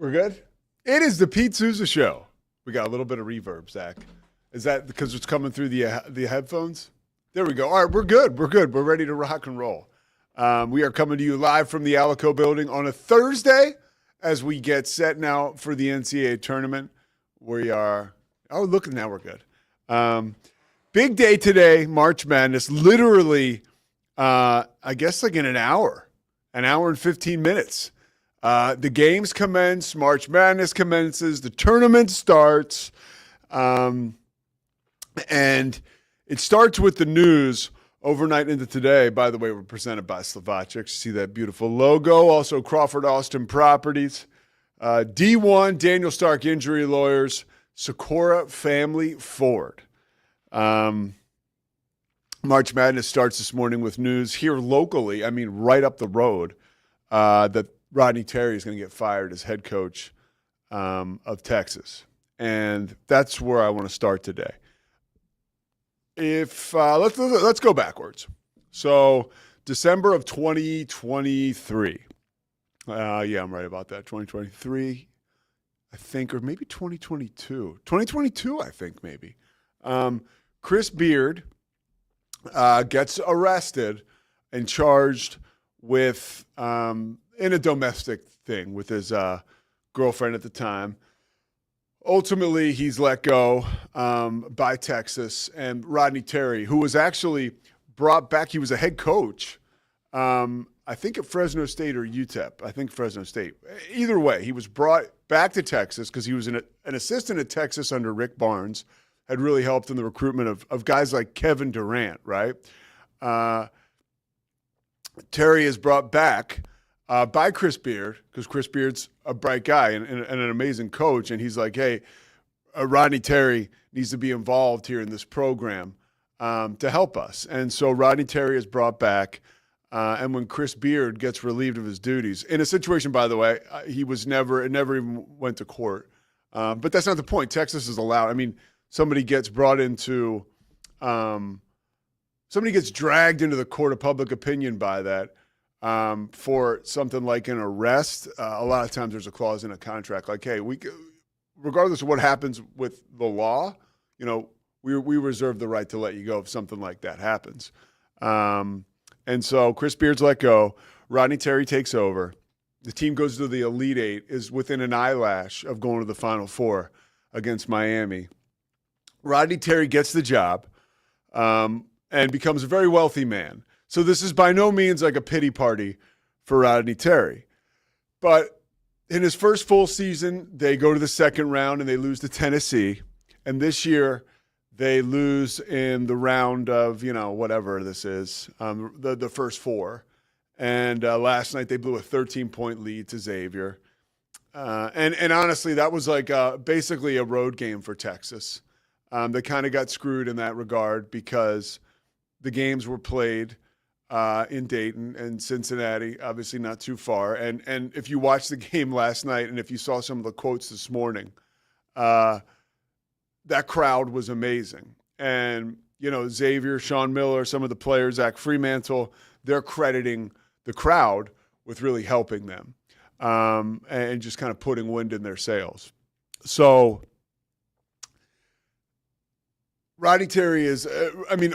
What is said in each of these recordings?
We're good? It is the Pete Sousa Show. We got a little bit of reverb, Zach. Is that because it's coming through the headphones? There we go. All right, we're good. We're good. We're ready to rock and roll. We are coming to you live from the Alico building on a Thursday as we get set now for the NCAA tournament. We are – oh, look, now we're good. Big day today, March Madness. Literally, I guess like in an hour and 15 minutes. The games commence, March Madness commences, the tournament starts, and it starts with the news overnight into today. By the way, we're presented by Slovacek. See that beautiful logo. Also, Crawford Austin Properties, D1, Daniel Stark Injury Lawyers, Socorro Family Ford. March Madness starts this morning with news here locally, right up the road, that Rodney Terry is going to get fired as head coach of Texas. And that's where I want to start today. If let's go backwards. So December of 2023. Yeah, I'm right about that. 2023, I think, or maybe 2022. 2022, I think, maybe. Chris Beard gets arrested and charged with in a domestic thing with his girlfriend at the time. Ultimately, he's let go by Texas. And Rodney Terry, who was actually brought back, he was a head coach, I think at Fresno State or UTEP. I think Fresno State. Either way, he was brought back to Texas because he was an assistant at Texas under Rick Barnes, had really helped in the recruitment of guys like Kevin Durant, right? Terry is brought back by Chris Beard, because Chris Beard's a bright guy and an amazing coach. And he's like, hey, Rodney Terry needs to be involved here in this program to help us. And so Rodney Terry is brought back. And when Chris Beard gets relieved of his duties, in a situation, by the way, it never even went to court. But that's not the point. Texas is allowed. Somebody gets brought into somebody gets dragged into the court of public opinion by that. For something like an arrest, a lot of times there's a clause in a contract like, hey, regardless of what happens with the law, we reserve the right to let you go if something like that happens. And so Chris Beard's let go. Rodney Terry takes over. The team goes to the Elite Eight, is within an eyelash of going to the Final Four against Miami. Rodney Terry gets the job and becomes a very wealthy man. So this is by no means like a pity party for Rodney Terry. But in his first full season, they go to the second round and they lose to Tennessee. And this year, they lose in the round of, whatever this is, the first four. And last night, they blew a 13-point lead to Xavier. And honestly, that was like basically a road game for Texas. They kind of got screwed in that regard because the games were played in Dayton and Cincinnati, obviously not too far. And if you watched the game last night and if you saw some of the quotes this morning, that crowd was amazing. And, Xavier, Sean Miller, some of the players, Zach Fremantle, they're crediting the crowd with really helping them and just kind of putting wind in their sails. So Rodney Terry is,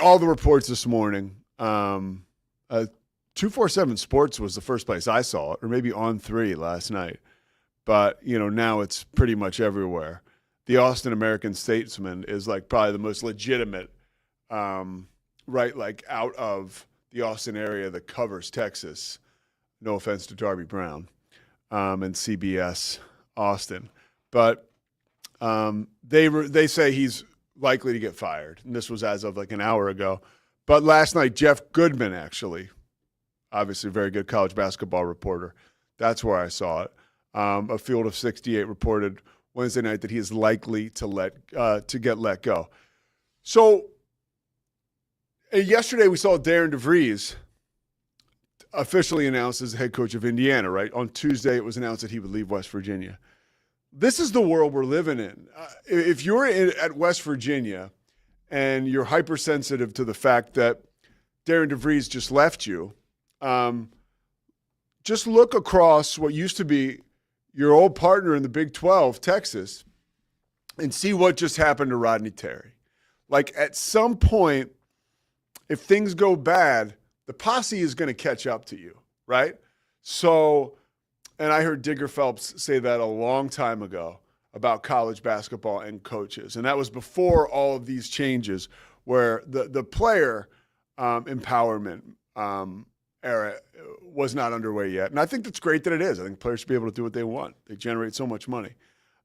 all the reports this morning, 247 Sports was the first place I saw it, or maybe On 3 last night. But, now it's pretty much everywhere. The Austin American-Statesman is like probably the most legitimate, like out of the Austin area that covers Texas. No offense to Darby Brown and CBS Austin. But they say he's likely to get fired. And this was as of like an hour ago. But last night, Jeff Goodman, actually, obviously a very good college basketball reporter, that's where I saw it. A Field of 68 reported Wednesday night that he is likely to get let go. So yesterday we saw Darren DeVries officially announced as the head coach of Indiana, right? On Tuesday it was announced that he would leave West Virginia. This is the world we're living in. If you're at West Virginia and you're hypersensitive to the fact that Darren DeVries just left you, just look across what used to be your old partner in the Big 12, Texas, and see what just happened to Rodney Terry. Like, at some point, if things go bad, the posse is going to catch up to you, right? So, and I heard Digger Phelps say that a long time ago about college basketball and coaches. And that was before all of these changes where the player empowerment era was not underway yet. And I think that's great that it is. I think players should be able to do what they want. They generate so much money.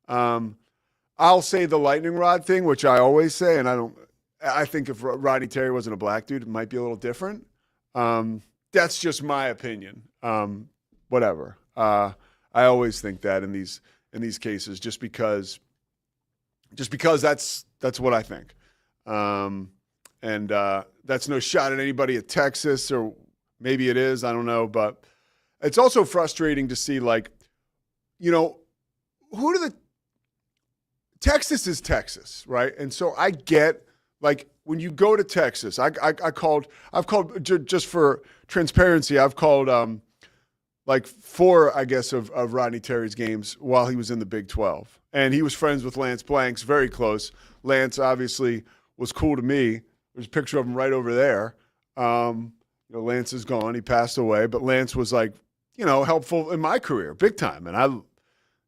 I'll say the lightning rod thing, which I always say, and I think if Rodney Terry wasn't a black dude, it might be a little different. That's just my opinion. Whatever. I always think that in these cases, just because that's what I think. And that's no shot at anybody at Texas, or maybe it is, I don't know. But it's also frustrating to see, like, Texas is Texas, right? And so I get, like, when you go to Texas, I've called just for transparency, I've called like 4, I guess, of Rodney Terry's games while he was in the Big 12. And he was friends with Lance Blanks, very close. Lance obviously was cool to me. There's a picture of him right over there. Lance is gone. He passed away. But Lance was, like, helpful in my career, big time. And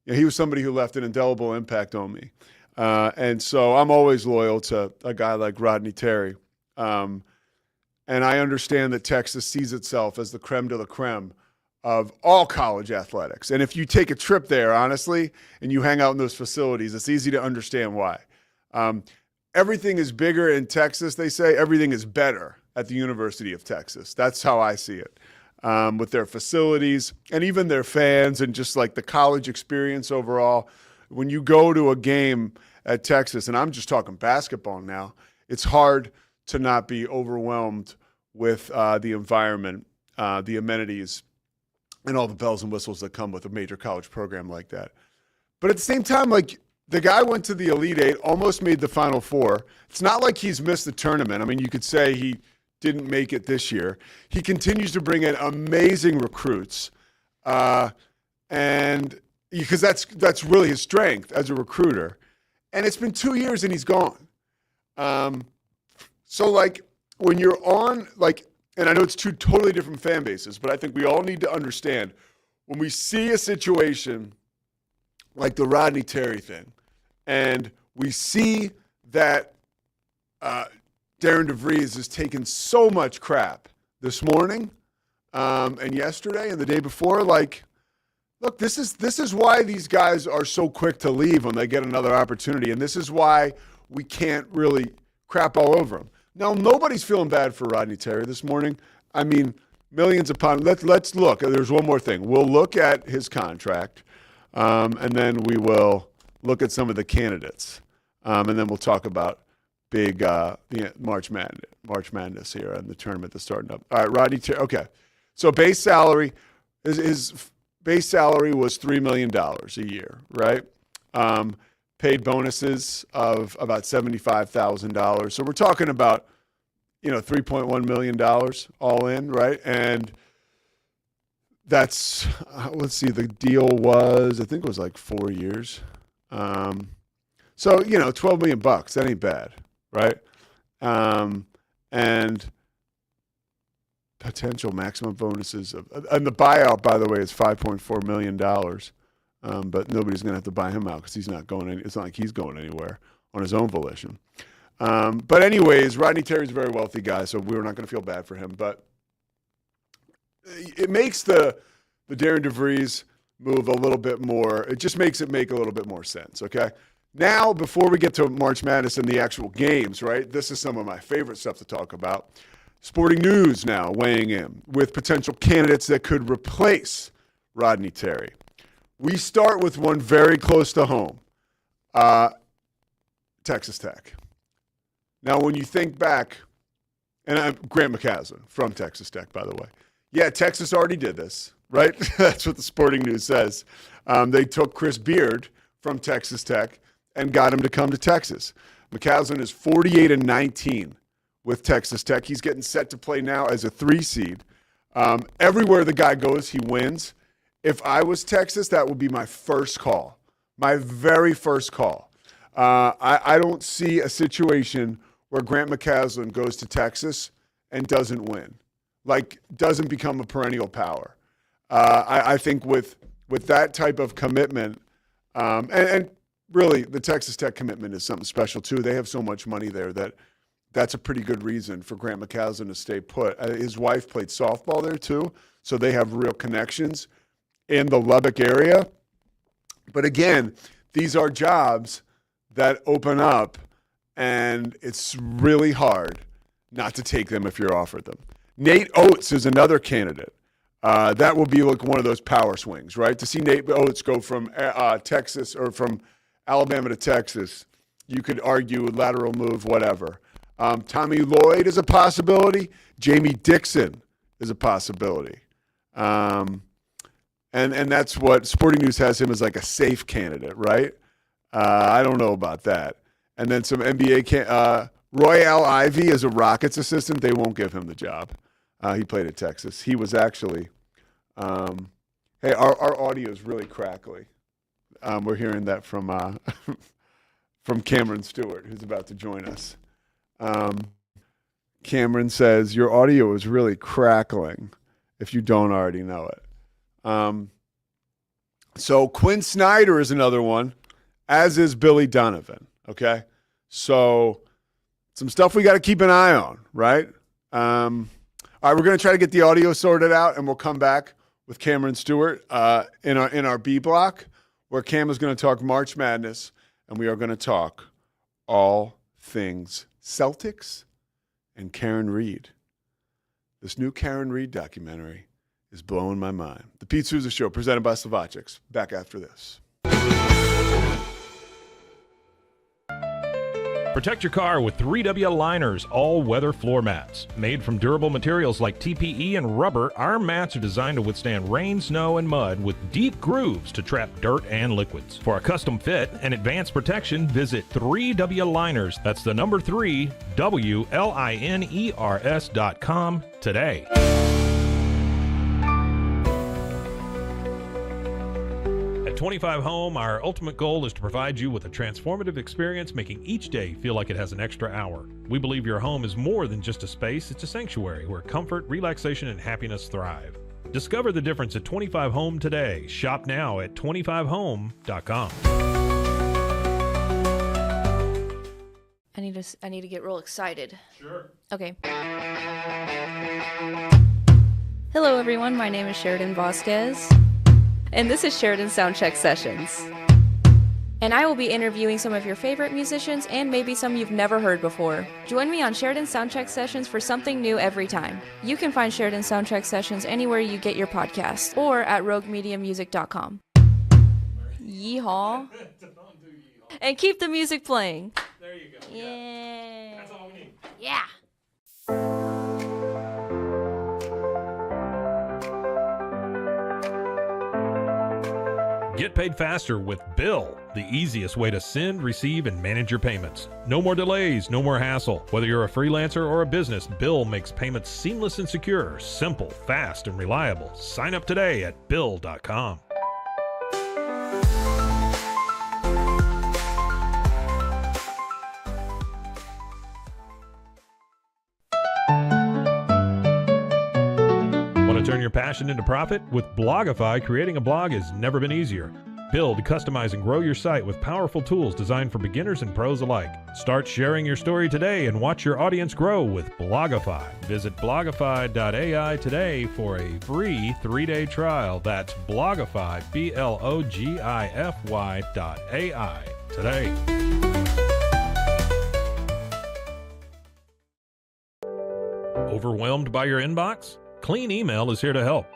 he was somebody who left an indelible impact on me. And so I'm always loyal to a guy like Rodney Terry. And I understand that Texas sees itself as the creme de la creme of all college athletics. And if you take a trip there, honestly, and you hang out in those facilities, it's easy to understand why. Everything is bigger in Texas, they say. Everything is better at the University of Texas. That's how I see it. With their facilities and even their fans and just, like, the college experience overall. When you go to a game at Texas, and I'm just talking basketball now, it's hard to not be overwhelmed with the environment, the amenities, and all the bells and whistles that come with a major college program like that. But at the same time, like, the guy went to the Elite Eight, almost made the Final Four. It's not like he's missed the tournament. I mean, you could say he didn't make it this year. He continues to bring in amazing recruits, and because that's really his strength as a recruiter. And it's been 2 years and he's gone. So, like, when you're on, like, and I know it's 2 totally different fan bases, but I think we all need to understand when we see a situation like the Rodney Terry thing, and we see that Darren DeVries has taken so much crap this morning and yesterday and the day before, like, look, this is why these guys are so quick to leave when they get another opportunity, and this is why we can't really crap all over them. Now, nobody's feeling bad for Rodney Terry this morning. I mean, millions upon. Let's look. There's one more thing. We'll look at his contract, and then we will look at some of the candidates, and then we'll talk about big March Madness here and the tournament that's starting up. All right, Rodney Terry. Okay, so base salary, his base salary was $3 million a year, right? Paid bonuses of about $75,000. So we're talking about, $3.1 million all in, right? And that's, let's see, the deal was, I think it was like 4 years. So, $12 million, that ain't bad, right? And potential maximum bonuses and the buyout, by the way, is $5.4 million. But nobody's going to have to buy him out because he's not going. It's not like he's going anywhere on his own volition. But anyways, Rodney Terry's a very wealthy guy, so we're not going to feel bad for him. But it makes the Darren DeVries move a little bit more. It just makes it make a little bit more sense. Okay. Now, before we get to March Madness and the actual games, right? This is some of my favorite stuff to talk about. Sporting News now weighing in with potential candidates that could replace Rodney Terry. We start with one very close to home, Texas Tech. Now, when you think back, and I'm Grant McCaslin from Texas Tech, by the way. Yeah, Texas already did this, right? That's what the Sporting News says. They took Chris Beard from Texas Tech and got him to come to Texas. McCaslin is 48-19 with Texas Tech. He's getting set to play now as a 3 seed. Everywhere the guy goes, he wins. If I was Texas, that would be my first call, my very first call. I don't see a situation where Grant McCaslin goes to Texas and doesn't win, like doesn't become a perennial power. I think with that type of commitment, and really the Texas Tech commitment is something special too. They have so much money there that's a pretty good reason for Grant McCaslin to stay put. His wife played softball there too, so they have real connections in the Lubbock area. But again, these are jobs that open up, and it's really hard not to take them if you're offered them. Nate Oates is another candidate. That will be like one of those power swings, right? To see Nate Oates go from Texas or from Alabama to Texas, you could argue lateral move, whatever. Tommy Lloyd is a possibility. Jamie Dixon is a possibility. And that's what Sporting News has him as, like a safe candidate, right? I don't know about that. And then some NBA Royale Ivy is a Rockets assistant. They won't give him the job. He played at Texas. He was actually hey, our audio is really crackly. We're hearing that from from Cameron Stewart, who's about to join us. Cameron says, your audio is really crackling, if you don't already know it. So Quinn Snyder is another one, as is Billy Donovan, okay? So some stuff we got to keep an eye on, right? All right, we're going to try to get the audio sorted out, and we'll come back with Cameron Stewart in our B block, where Cam is going to talk March Madness, and we are going to talk all things Celtics and Karen Reed. This new Karen Reed documentary is blowing my mind. The Pete Sousa Show, presented by Slovacics. Back after this. Protect your car with 3W Liners all-weather floor mats. Made from durable materials like TPE and rubber, our mats are designed to withstand rain, snow, and mud with deep grooves to trap dirt and liquids. For a custom fit and advanced protection, visit 3W Liners. That's the number 3, WLINERS.com today. At 25 Home, our ultimate goal is to provide you with a transformative experience, making each day feel like it has an extra hour. We believe your home is more than just a space, it's a sanctuary where comfort, relaxation, and happiness thrive. Discover the difference at 25 Home today. Shop now at 25home.com. I need to get real excited. Sure. Okay. Hello everyone, my name is Sheridan Vasquez, and this is Sheridan Soundcheck Sessions. And I will be interviewing some of your favorite musicians and maybe some you've never heard before. Join me on Sheridan Soundcheck Sessions for something new every time. You can find Sheridan Soundcheck Sessions anywhere you get your podcasts or at roguemediamusic.com. Yeehaw. And keep the music playing. There you go. Yeah. That's all we need. Yeah. Get paid faster with Bill, the easiest way to send, receive, and manage your payments. No more delays, no more hassle. Whether you're a freelancer or a business, Bill makes payments seamless and secure, simple, fast, and reliable. Sign up today at Bill.com. Want to turn your passion into profit? With Blogify, creating a blog has never been easier. Build, customize, and grow your site with powerful tools designed for beginners and pros alike. Start sharing your story today and watch your audience grow with Blogify. Visit blogify.ai today for a free 3-day trial. That's Blogify, Blogify.ai today. Overwhelmed by your inbox? Clean Email is here to help.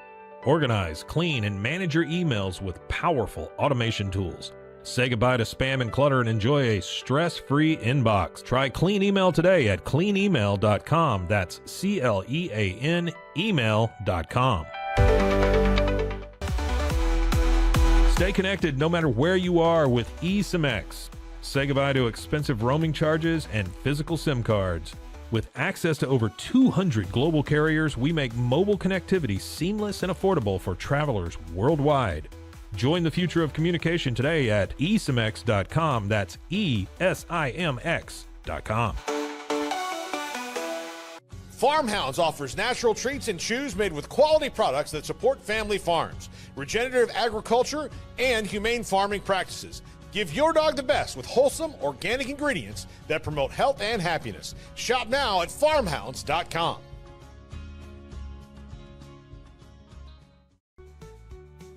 Organize, clean, and manage your emails with powerful automation tools. Say goodbye to spam and clutter and enjoy a stress-free inbox. Try Clean Email today at cleanemail.com. That's CLEAN email.com. Stay connected no matter where you are with eSIMX. Say goodbye to expensive roaming charges and physical SIM cards. With access to over 200 global carriers, we make mobile connectivity seamless and affordable for travelers worldwide. Join the future of communication today at esimx.com. That's ESIMX.com. Farmhounds offers natural treats and chews made with quality products that support family farms, regenerative agriculture, and humane farming practices. Give your dog the best with wholesome, organic ingredients that promote health and happiness. Shop now at farmhounds.com.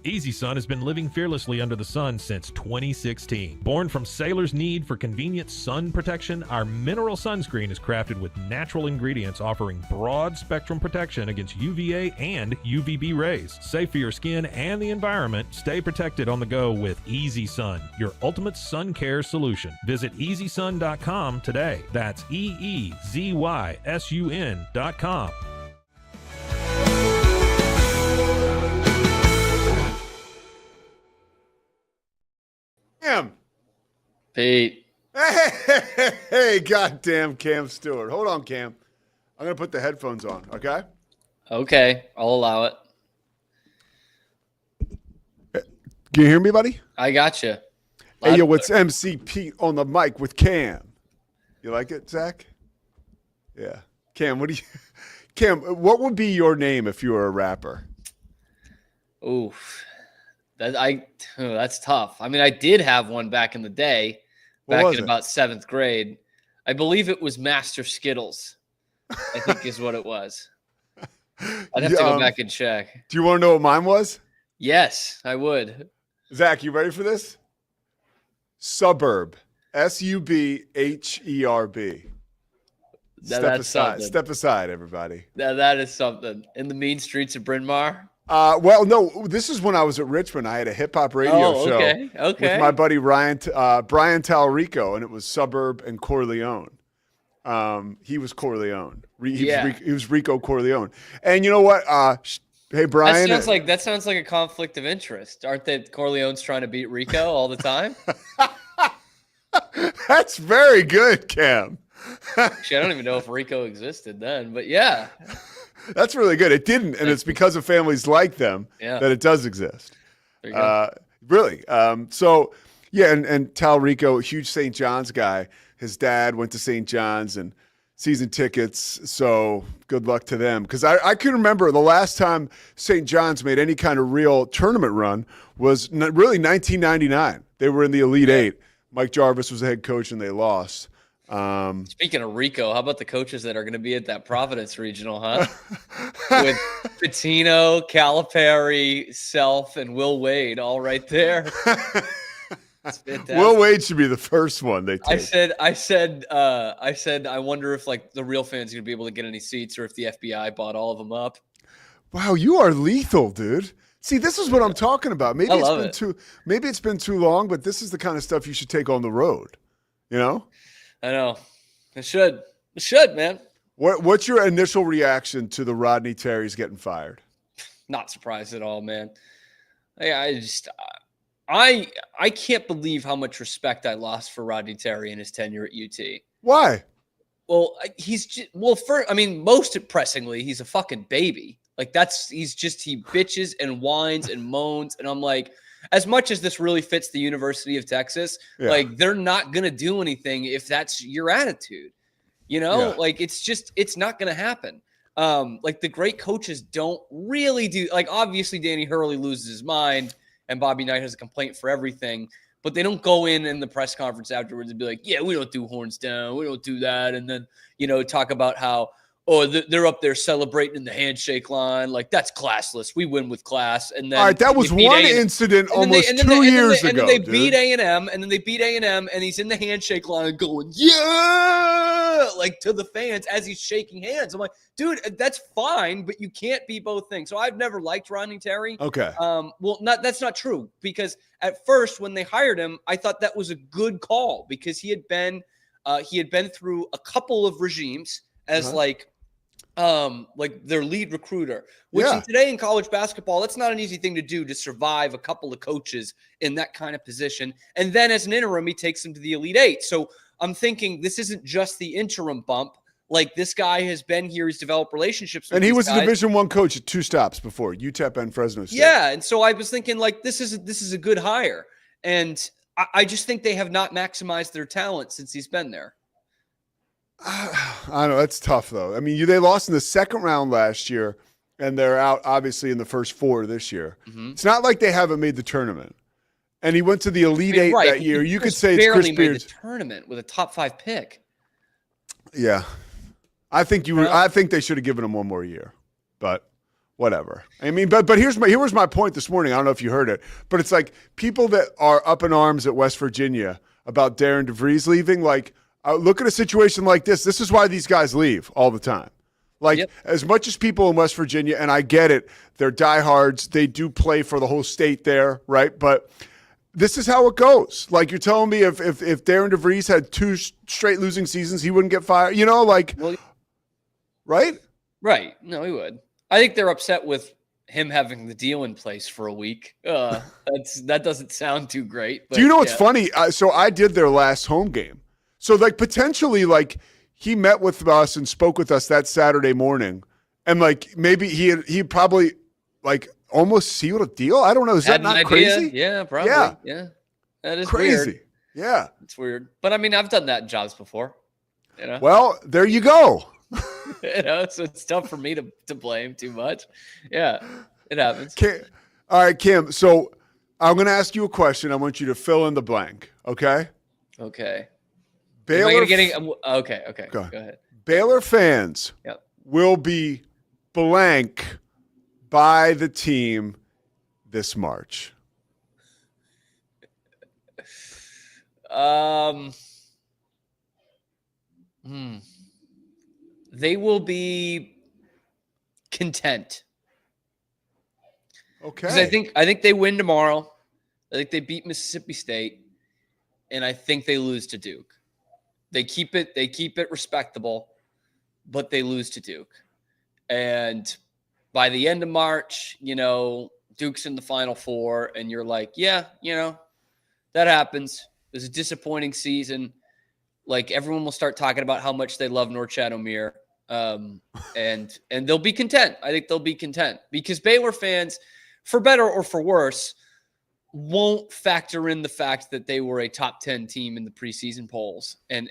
Easy Sun has been living fearlessly under the sun since 2016. Born from sailors' need for convenient sun protection, our mineral sunscreen is crafted with natural ingredients offering broad spectrum protection against UVA and UVB rays. Safe for your skin and the environment, stay protected on the go with Easy Sun, your ultimate sun care solution. Visit EasySun.com today. That's EEZYSUN.com. Cam. Pete. Hey, goddamn Cam Stewart. Hold on, Cam. I'm going to put the headphones on, okay? Okay, I'll allow it. Can you hear me, buddy? I got you. Hey, yo, it's MC Pete on the mic with Cam. You like it, Zach? Yeah. Cam, Cam, what would be your name if you were a rapper? Oof. That's tough. I mean, I did have one back in the day, back in about 7th grade. I believe it was Master Skittles, I think is what it was. I'd have to go back and check. Do you want to know what mine was? Yes, I would. Zach, you ready for this? Suburb. SUBHERB. Step aside, everybody. That is something. In the mean streets of Bryn Mawr? Well, no, this is when I was at Richmond. I had a hip hop radio show with my buddy Brian Talrico, and it was Suburb and Corleone. He was Corleone. He was Rico Corleone. And you know what? Hey, Brian. That sounds like a conflict of interest. Aren't they Corleones trying to beat Rico all the time? That's very good, Cam. Actually, I don't even know if Rico existed then, but yeah. That's really good. It didn't, and it's because of families like them that it does exist. There you go. Really. So, yeah, and Tal Rico, huge St. John's guy. His dad went to St. John's and season tickets, so good luck to them. Because I can remember the last time St. John's made any kind of real tournament run was really 1999. They were in the Elite Eight. Mike Jarvis was the head coach, and they lost. Speaking of Rico, how about the coaches that are going to be at that Providence Regional, huh? With Pitino, Calipari, Self, and Will Wade all right there. That's fantastic. Will Wade should be the first one they take. I said, I wonder if like the real fans are going to be able to get any seats or if the FBI bought all of them up. Wow, you are lethal, dude. See, this is what I'm talking about. Maybe it's been too long, but this is the kind of stuff you should take on the road. You know? I know. It should. It should, man. What's your initial reaction to the Rodney Terry's getting fired? Not surprised at all, man. I can't believe how much respect I lost for Rodney Terry and his tenure at UT. Why? Well, most pressingly, he's a fucking baby. Like he bitches and whines and moans, and I'm like, as much as this really fits the University of Texas, like they're not going to do anything if that's your attitude, like it's not going to happen. Like the great coaches don't really do, like obviously Danny Hurley loses his mind and Bobby Knight has a complaint for everything, but they don't go in the press conference afterwards and be like, yeah, we don't do horns down. We don't do that. And then, talk about how, they're up there celebrating in the handshake line. Like, that's classless. We win with class. And then, all right, that was one incident almost 2 years ago. And then they beat A&M, and he's in the handshake line going, yeah, like to the fans as he's shaking hands. I'm like, dude, that's fine, but you can't be both things. So I've never liked Rodney Terry. Okay. That's not true, because at first when they hired him, I thought that was a good call because he had been through a couple of regimes as like their lead recruiter, which today in college basketball, that's not an easy thing to do, to survive a couple of coaches in that kind of position. And then as an interim, he takes them to the Elite Eight. So I'm thinking this isn't just the interim bump. Like, this guy has been here. He's developed relationships with And he these was guys. a Division I coach at 2 stops before, UTEP and Fresno State. Yeah, and so I was thinking, like, this is a good hire. And I just think they have not maximized their talent since he's been there. I don't know. That's tough, though. I mean, they lost in the second round last year, and they're out, obviously, in the first 4 this year. Mm-hmm. It's not like they haven't made the tournament. And he went to the Elite Eight that year. You could say it's Chris Beard's. Barely made the tournament with a top 5 pick. Yeah. I think they should have given him one more year, but whatever. I mean, but here was my point this morning. I don't know if you heard it, but it's like people that are up in arms at West Virginia about Darren DeVries leaving. Like, look at a situation like this. This is why these guys leave all the time. Like, as much as people in West Virginia, and I get it, they're diehards. They do play for the whole state there, right? But this is how it goes. Like, you're telling me if Darren DeVries had 2 straight losing seasons, he wouldn't get fired. You know, like. Well, right? Right. No, he would. I think they're upset with him having the deal in place for a week. That doesn't sound too great. But, do you know what's funny? So I did their last home game. So, like, potentially, like, he met with us and spoke with us that Saturday morning. And, like, maybe he probably, like, almost sealed a deal. I don't know. Is that not crazy? Yeah, probably. Yeah. That is crazy. Weird. Yeah. It's weird. But, I mean, I've done that in jobs before. You know? Well, there you go. You know, so it's tough for me to blame too much. Yeah, it happens. All right, Kim. So I'm going to ask you a question. I want you to fill in the blank. Okay. Okay. Baylor. Okay. Go ahead. Baylor fans will be blank by the team this March. They will be content. Okay. Because I think they win tomorrow. I think they beat Mississippi State, and I think they lose to Duke. They keep it respectable, but they lose to Duke. And by the end of March, you know, Duke's in the Final Four, and you're like, yeah, you know, that happens. It was a disappointing season. Like, everyone will start talking about how much they love North and they'll be content. I think they'll be content because Baylor fans, for better or for worse, won't factor in the fact that they were a top 10 team in the preseason polls and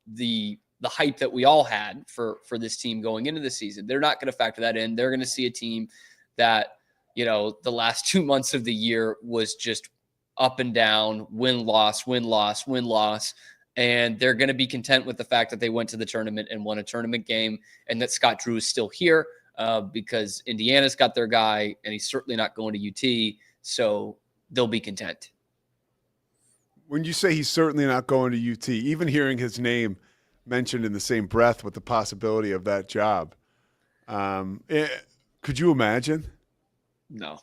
the hype that we all had for this team going into the season. They're not going to factor that in. They're going to see a team that, you know, the last 2 months of the year was just up and down, win-loss. And they're going to be content with the fact that they went to the tournament and won a tournament game and that Scott Drew is still here because Indiana's got their guy and he's certainly not going to UT. So they'll be content. When you say he's certainly not going to UT, even hearing his name mentioned in the same breath with the possibility of that job, could you imagine? No,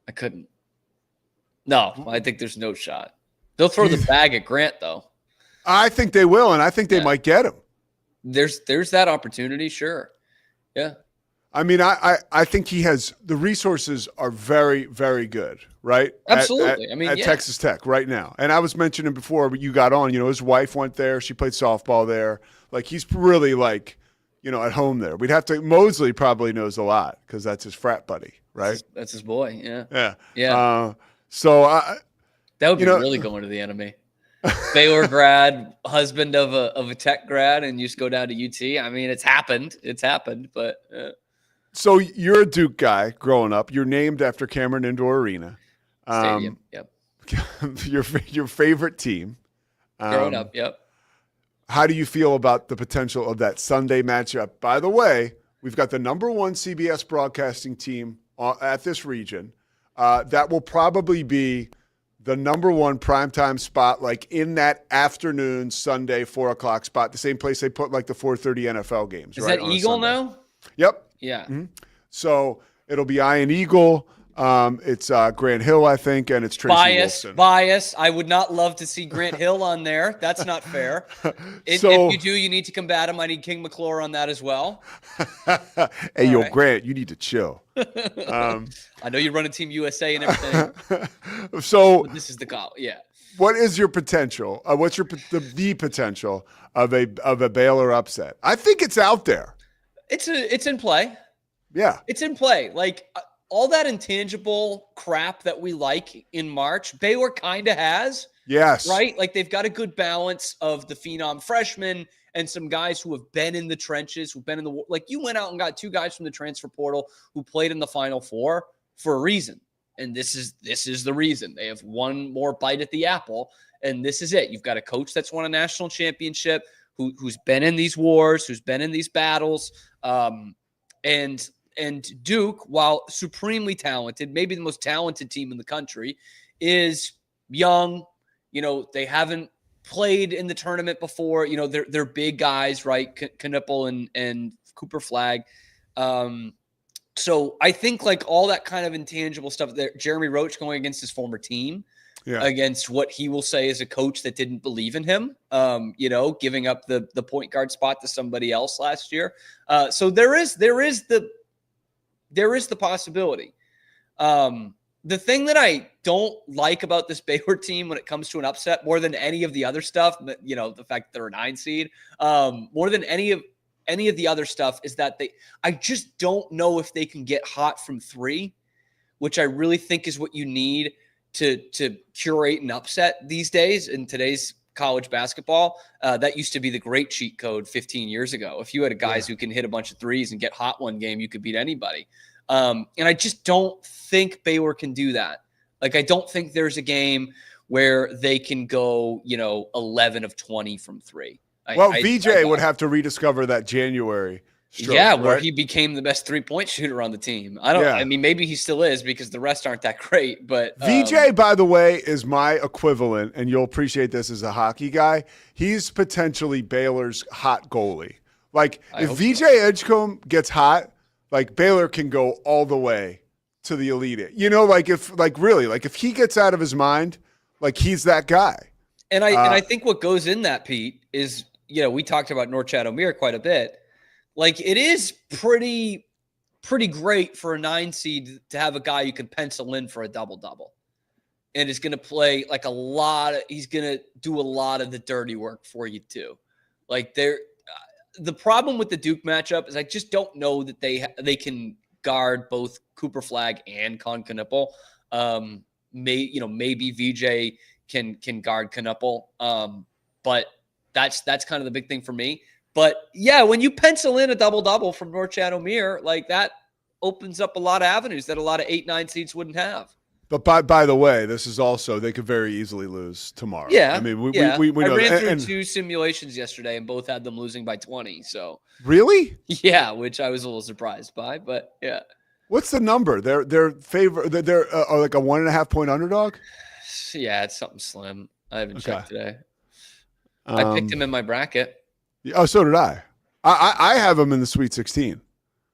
I couldn't. No, I think there's no shot. They'll throw the bag at Grant, though. I think they will, and I think they might get him. There's that opportunity, sure. Yeah. I mean, I think he has – the resources are very, very good, right? Absolutely. At Texas Tech right now. And I was mentioning before you got on, you know, his wife went there. She played softball there. Like, he's really, like, you know, at home there. We'd have to – Mosley probably knows a lot because that's his frat buddy, right? That's his boy, yeah. Yeah. Yeah. That would be really going to the enemy. Baylor grad, husband of a Tech grad, and you just go down to UT. I mean, it's happened, but So you're a Duke guy growing up. You're named after Cameron Indoor Arena. Stadium, yep. Your favorite team. Growing up, yep. How do you feel about the potential of that Sunday matchup? By the way, we've got the number 1 CBS broadcasting team at this region. That will probably be the number 1 primetime spot, like in that afternoon Sunday 4:00 spot, the same place they put like the 4:30 NFL games. Is that Eagle now? Yep. Yeah. Mm-hmm. So it'll be Iron Eagle. It's Grant Hill, I think, and it's Tracy Wolfson. Bias. I would not love to see Grant Hill on there. That's not fair. If you do, you need to combat him. I need King McClure on that as well. Hey, yo, right. Grant, you need to chill. I know you run a Team USA and everything. So but this is the call. Yeah. What is your potential? What's the potential of a Baylor upset? I think it's out there. It's in play. Yeah, it's in play. Like all that intangible crap that we like in March, Baylor kind of has. Yes. Right? Like they've got a good balance of the phenom freshmen and some guys who have been in the trenches, who've been in the, like you went out and got 2 guys from the transfer portal who played in the Final Four for a reason. And this is the reason. They have one more bite at the apple, and this is it. You've got a coach that's won a national championship, who's been in these wars, who's been in these battles, and Duke, while supremely talented, maybe the most talented team in the country, is young. You know, they haven't played in the tournament before. You know, they're big guys, right? Knipple and Cooper Flagg. So I think like all that kind of intangible stuff there, Jeremy Roach going against his former team, against what he will say is a coach that didn't believe in him, you know, giving up the point guard spot to somebody else last year. So there is the possibility. The thing that I don't like about this Baylor team when it comes to an upset more than any of the other stuff, you know, the fact that they're a 9 seed, more than any of the other stuff is that I just don't know if they can get hot from 3, which I really think is what you need to curate an upset these days in today's college basketball. That used to be the great cheat code 15 years ago. If you had guys who can hit a bunch of threes and get hot one game, you could beat anybody. And I just don't think Baylor can do that. Like, I don't think there's a game where they can go, you know, 11 of 20 from 3. VJ would have to rediscover that January stroke, where right? he became the best 3-point shooter on the team. I mean, maybe he still is because the rest aren't that great. But VJ, by the way, is my equivalent, and you'll appreciate this as a hockey guy. He's potentially Baylor's hot goalie. Like, if VJ Edgecombe gets hot, like Baylor can go all the way to the Elite Eight. You know, like if he gets out of his mind, like he's that guy. And I think what goes in that, Pete, is, you know, we talked about Norchad Omier quite a bit. Like, it is pretty great for a 9 seed to have a guy you can pencil in for a double-double. And is going to play like he's going to do a lot of the dirty work for you too. Like the problem with the Duke matchup is I just don't know that they can guard both Cooper Flagg and Con Knipple. Maybe VJ can guard Knipple. But that's kind of the big thing for me. But yeah, when you pencil in a double-double from Norchad Omier, like that opens up a lot of avenues that a lot of 8-9 seeds wouldn't have. But by the way, this is also, they could very easily lose tomorrow. Yeah. I mean, we know. I ran through 2 simulations yesterday and both had them losing by 20. So really? Yeah, which I was a little surprised by, but yeah. What's the number? They're like a 1.5 point underdog? Yeah, it's something slim. I haven't checked today. I picked him in my bracket. Oh, so did I. I have him in the Sweet 16.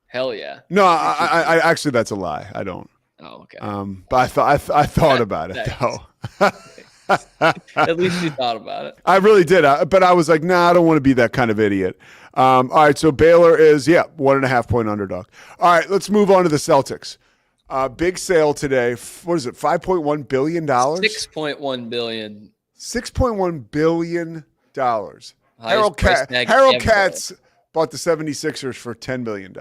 Hell yeah. No, I actually, that's a lie. I don't. Oh, okay. But I thought about it though. At least you thought about it. I really did. But I was like, nah, I don't want to be that kind of idiot. All right. So Baylor is 1.5 point underdog. All right. Let's move on to the Celtics. Big sale today. What is it? $5.1 billion? $6.1 billion. $6.1 billion. Harold Katz bought the 76ers for $10 million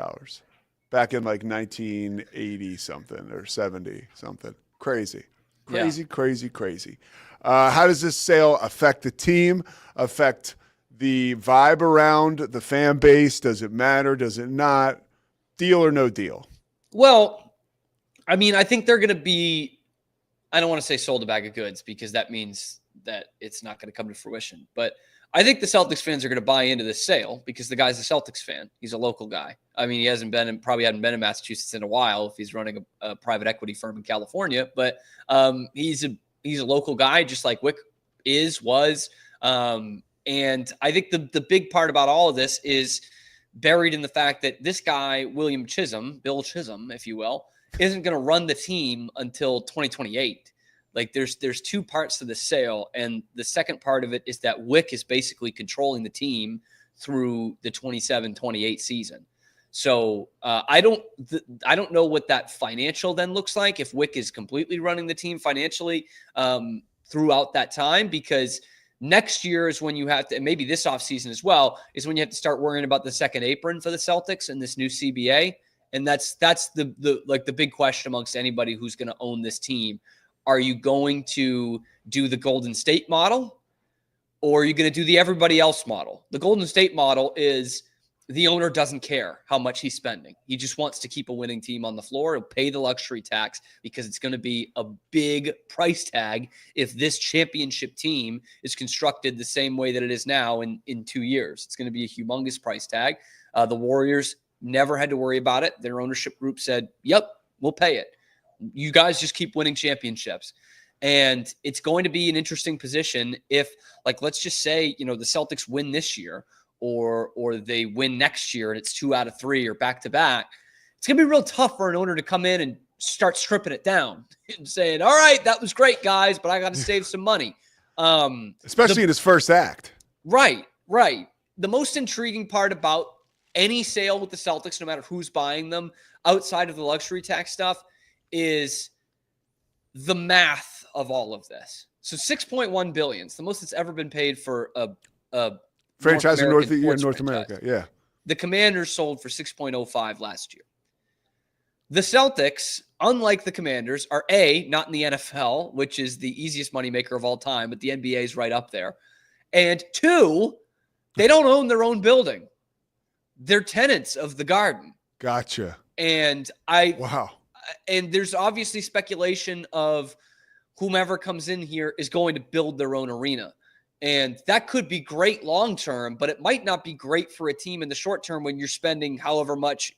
back in like 1980 something or 70 something. Crazy. How does this sale affect the team, affect the vibe around the fan base? Does it matter? Does it not? Deal or no deal? Well, I mean, I think they're going to be, I don't want to say sold a bag of goods because that means that it's not going to come to fruition. But I think the Celtics fans are going to buy into this sale because the guy's a Celtics fan. He's a local guy. I mean, he probably hadn't been in Massachusetts in a while if he's running a private equity firm in California. But he's a local guy, just like Wick was. And I think the big part about all of this is buried in the fact that this guy, Bill Chisholm, if you will, isn't going to run the team until 2028. Like there's two parts to the sale. And the second part of it is that Wick is basically controlling the team through the 27-28 season. So I don't know what that financial then looks like if Wick is completely running the team financially throughout that time, because next year is when you have to, and maybe this offseason as well, is when you have to start worrying about the second apron for the Celtics and this new CBA. And that's the big question amongst anybody who's going to own this team. Are you going to do the Golden State model, or are you going to do the everybody else model? The Golden State model is the owner doesn't care how much he's spending. He just wants to keep a winning team on the floor. He'll pay the luxury tax because it's going to be a big price tag if this championship team is constructed the same way that it is now in 2 years. It's going to be a humongous price tag. The Warriors never had to worry about it. Their ownership group said, yep, we'll pay it. You guys just keep winning championships. And it's going to be an interesting position if, like, let's just say, the Celtics win this year, or they win next year and it's 2 out of 3 or back-to-back. It's going to be real tough for an owner to come in and start stripping it down and saying, all right, that was great, guys, but I got to save some money. Especially in his first act. Right. The most intriguing part about any sale with the Celtics, no matter who's buying them, outside of the luxury tax stuff, is the math of all of this. So $6.1 billion, it's the most that's ever been paid for a franchise in North franchise. America. Yeah. The Commanders sold for 6.05 last year. The Celtics, unlike the Commanders, are not in the NFL, which is the easiest moneymaker of all time, but the NBA is right up there. And 2, they don't own their own building. They're tenants of the Garden. Gotcha. And wow. And there's obviously speculation of whomever comes in here is going to build their own arena. And that could be great long-term, but it might not be great for a team in the short term when you're spending however much,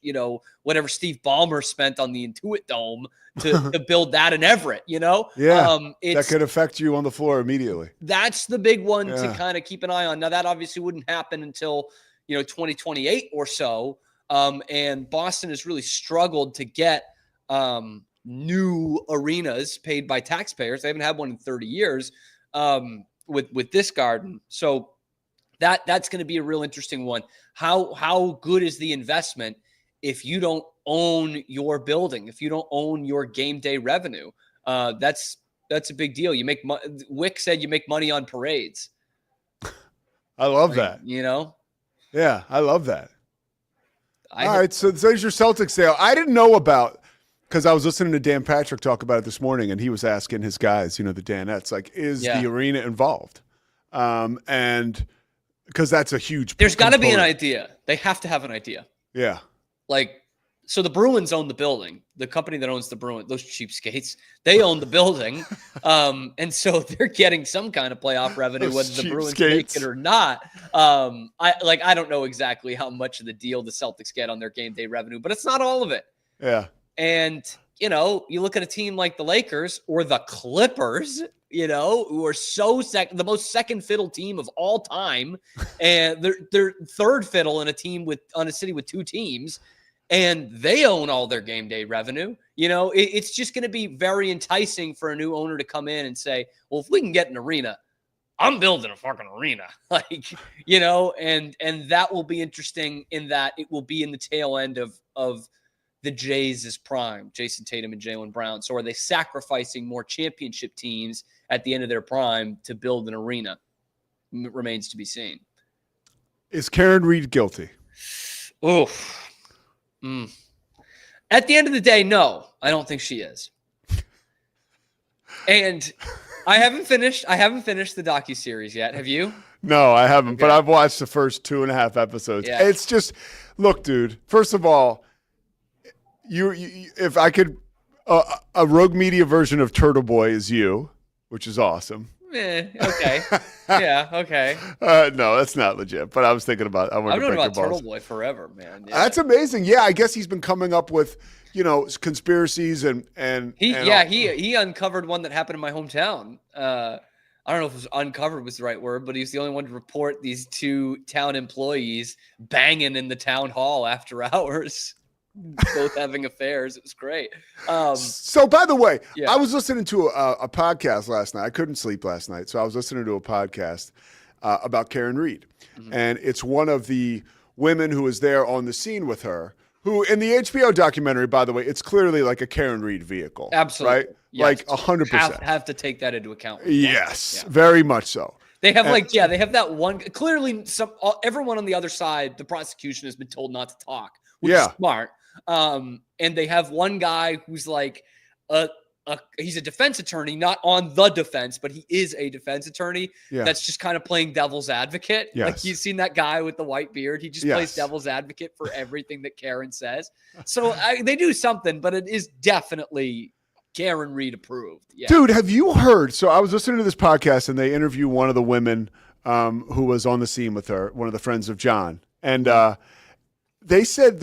whatever Steve Ballmer spent on the Intuit Dome to build that in Everett, Yeah. That could affect you on the floor immediately. That's the big one to kind of keep an eye on. Now, that obviously wouldn't happen until, 2028 or so. And Boston has really struggled to get new arenas paid by taxpayers. They haven't had one in 30 years. With this Garden. So that's going to be a real interesting one. How good is the investment if you don't own your building, if you don't own your game day revenue? That's a big deal. Wick said you make money on parades. I love that. Yeah, I love that. All right, so there's your Celtics sale. I didn't know about, because I was listening to Dan Patrick talk about it this morning, and he was asking his guys, the Danettes, like, is the arena involved? And because that's a huge There's got to be an idea. They have to have an idea. Yeah. Like, so the Bruins own the building. The company that owns the Bruins, those cheapskates, they own the building. And so they're getting some kind of playoff revenue, whether the Bruins make it or not. I don't know exactly how much of the deal the Celtics get on their game day revenue, but it's not all of it. Yeah. And, you look at a team like the Lakers or the Clippers, who are the most second fiddle team of all time. And they're third fiddle in on a city with 2 teams. And they own all their game day revenue. It's just going to be very enticing for a new owner to come in and say, well, if we can get an arena, I'm building a fucking arena. And that will be interesting in that it will be in the tail end of the Jays' prime, Jason Tatum and Jaylen Brown. So are they sacrificing more championship teams at the end of their prime to build an arena? It remains to be seen. Is Karen Reed guilty? Oof. At the end of the day, no, I don't think she is. And I haven't finished the docuseries yet. Have you? No, I haven't, but I've watched the first 2.5 episodes. Yeah. It's just, look, dude, first of all, you if I could, a Rogue Media version of Turtle Boy is you, which is awesome. Okay. Yeah, okay. No, that's not legit. But I was thinking about. I've known about Turtle Boy forever, man. Yeah. That's amazing. Yeah, I guess he's been coming up with conspiracies and he uncovered one that happened in my hometown. I don't know if it was uncovered was the right word, but he's the only one to report these 2 town employees banging in the town hall after hours. both having affairs. It was great. So, by the way, Yeah. I was listening to a podcast last night. I couldn't sleep last night, so I was listening to a podcast about Karen Reed. And it's one of the women who was there on the scene with her, who in the HBO documentary, by the way, it's clearly like a Karen Reed vehicle. Absolutely. Right? Yes. Like 100%. Have to take that into account. Yes, Yeah. very much so. They have they have that one. Clearly, everyone on the other side, the prosecution has been told not to talk, which is smart. And they have one guy who's like he's a defense attorney, not on the defense, but he is a defense attorney. Yeah. That's just kind of playing devil's advocate. Yes. Like you've seen that guy with the white beard. He just plays devil's advocate for everything that Karen says. So they do something, but it is definitely Karen Reed approved. Yeah. Dude, have you heard? So I was listening to this podcast and they interview one of the women who was on the scene with her, one of the friends of John. And the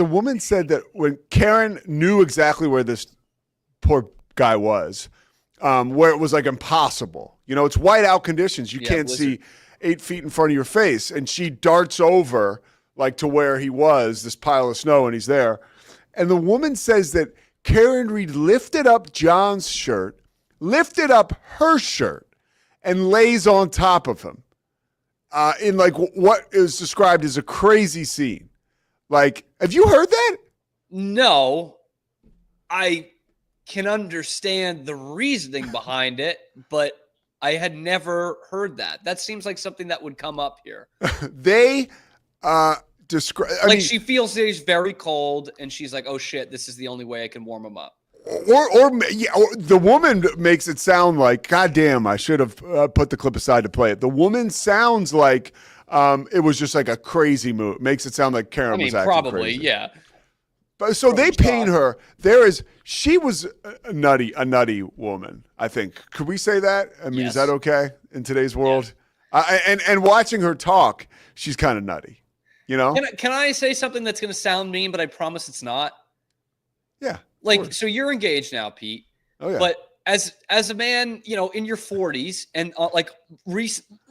woman said that when Karen knew exactly where this poor guy was, where it was like impossible. You know, it's whiteout conditions. You can't see 8 feet in front of your face. And she darts over like to where he was, this pile of snow, and he's there. And the woman says that Karen Reed lifted up John's shirt, lifted up her shirt, and lays on top of him in like what is described as a crazy scene. Like, have you heard that? No, I can understand the reasoning behind it, but I had never heard that. That seems like something that would come up here. They describe she feels that he's very cold and she's like, oh shit, this is the only way I can warm him up. Or the woman makes it sound like, God damn, I should have put the clip aside to play it. The woman sounds like it was just like a crazy move. Makes it sound like Karen was acting probably, crazy. yeah. But so they paint her. She was a nutty woman, I think. Could we say that? I mean, Is that okay in today's world? Yeah. And watching her talk, she's kind of nutty. You know? Can I say something that's going to sound mean, but I promise it's not? Yeah. Like, so you're engaged now, Pete. Oh, yeah. But as a man, you know, in your 40s and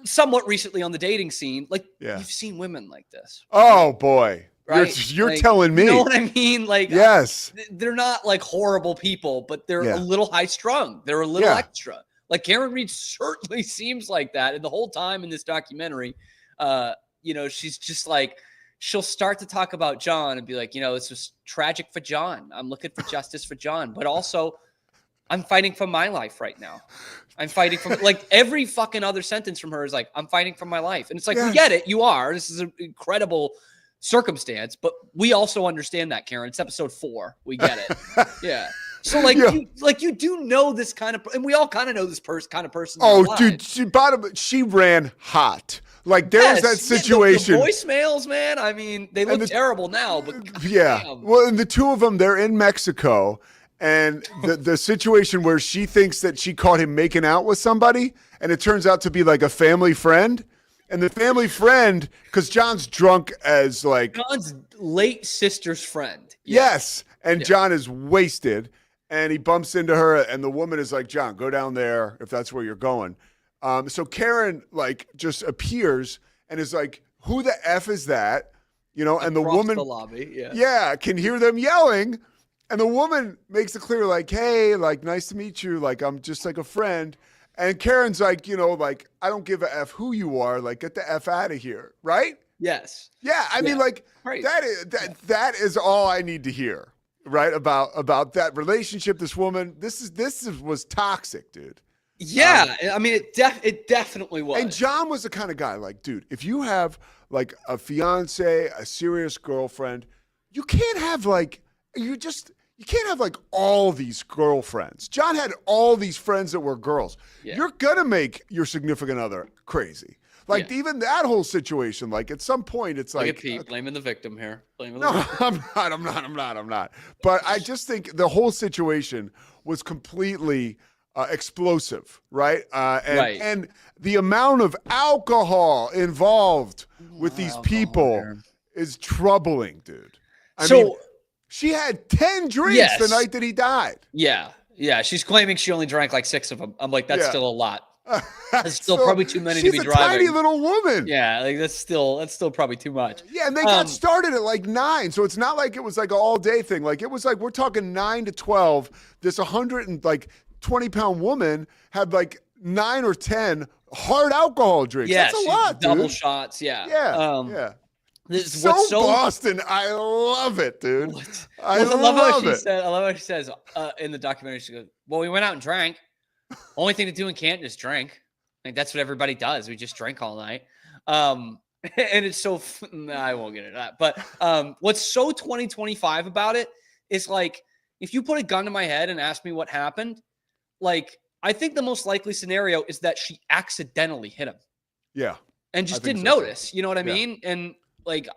somewhat recently on the dating scene, like you've seen women like this. Oh, boy. Right? You're telling me. You know what I mean? Like, yes. They're not like horrible people, but they're a little high strung. They're a little extra. Like Karen Reed certainly seems like that. And the whole time in this documentary, you know, she's just like, she'll start to talk about John and be like, you know, this was tragic for John. I'm looking for justice for John, but also I'm fighting for my life right now. I'm fighting for like every fucking other sentence from her is like, I'm fighting for my life. And it's like, we get it. You are. This is an incredible circumstance, but we also understand that, Karen. It's episode 4. We get it. Yeah. So you do know this kind of, and we all kind of know this kind of person. Oh, dude, she ran hot. Like there was that situation. The voicemails, man. I mean, they look terrible now, but damn. Well, and the two of them, they're in Mexico, and the situation where she thinks that she caught him making out with somebody, and it turns out to be like a family friend. And the family friend, because John's drunk as like John's late sister's friend. Yes. And John is wasted, and he bumps into her, and the woman is like, John, go down there if that's where you're going. So Karen like just appears and is like, who the F is that? You know, and the woman the lobby, can hear them yelling. And the woman makes it clear, like, hey, like, nice to meet you. Like, I'm just like a friend. And Karen's like, you know, like, I don't give a F who you are. Like, get the F out of here. Right? Yes. Yeah. I mean, like, that is all I need to hear. Right? About that relationship, this woman. This was toxic, dude. Yeah, I mean, it definitely was. And John was the kind of guy, like, dude, if you have like a fiance, a serious girlfriend, you can't have like you can't have like all these girlfriends. John had all these friends that were girls. Yeah. You're gonna make your significant other crazy. Like even that whole situation, like at some point, it's like Pete blaming the victim here. I'm not. But I just think the whole situation was completely explosive, right? And the amount of alcohol involved with these people is troubling, dude. I mean, she had 10 drinks the night that he died. Yeah. She's claiming she only drank like 6 of them. I'm like, that's still a lot. That's still probably too many to be She's a driving. tiny little woman. Yeah, like that's still probably too much. Yeah, and they got started at like 9, so it's not like it was like an all-day thing. Like it was like we're talking 9 to 12. This 120-pound woman had like 9 or 10 hard alcohol drinks. Yeah, That's a lot, double dude. shots. Yeah, Yeah. This, So Boston, I love it, dude. I love it. I love how she says in the documentary. She goes, "Well, we went out and drank. Only thing to do in Canton is drink. Like that's what everybody does. We just drink all night." And it's so. I won't get into that. But what's so 2025 about it is like if you put a gun to my head and ask me what happened, like I think the most likely scenario is that she accidentally hit him. Yeah, and just didn't notice. You know what I mean? And like,